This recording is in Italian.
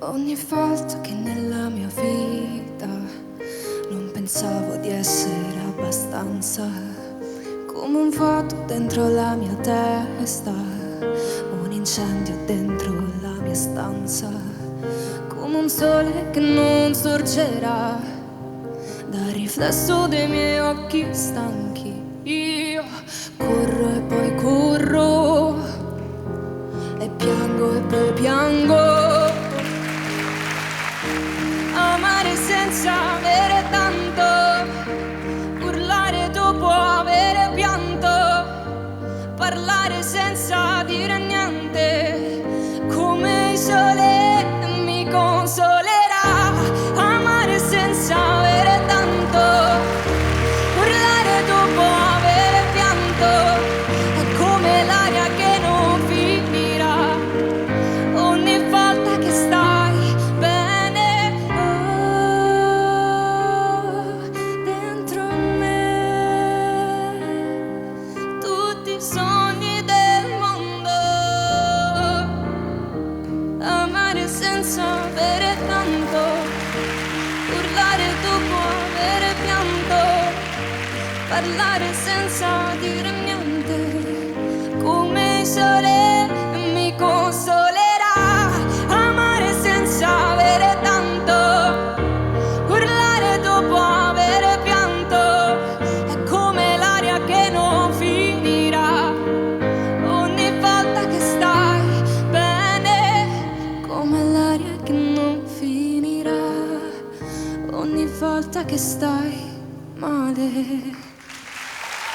Ogni volta che nella mia vita non pensavo di essere abbastanza, come un vuoto dentro la mia testa, un incendio dentro la mia stanza, come un sole che non sorgerà dal riflesso dei miei occhi stanchi. Io corro e poi corro e piango e poi piango. Amare senza avere tanto, urlare dopo avere pianto, parlare senza dire niente, come il sole mi consolerà. Amare senza avere tanto, urlare dopo avere pianto, è come l'aria che non finirà ogni volta che stai bene. Oh, dentro me tutti i sogni del mondo. Amare senza avere tanto, urlare dopo avere pianto, parlare senza dire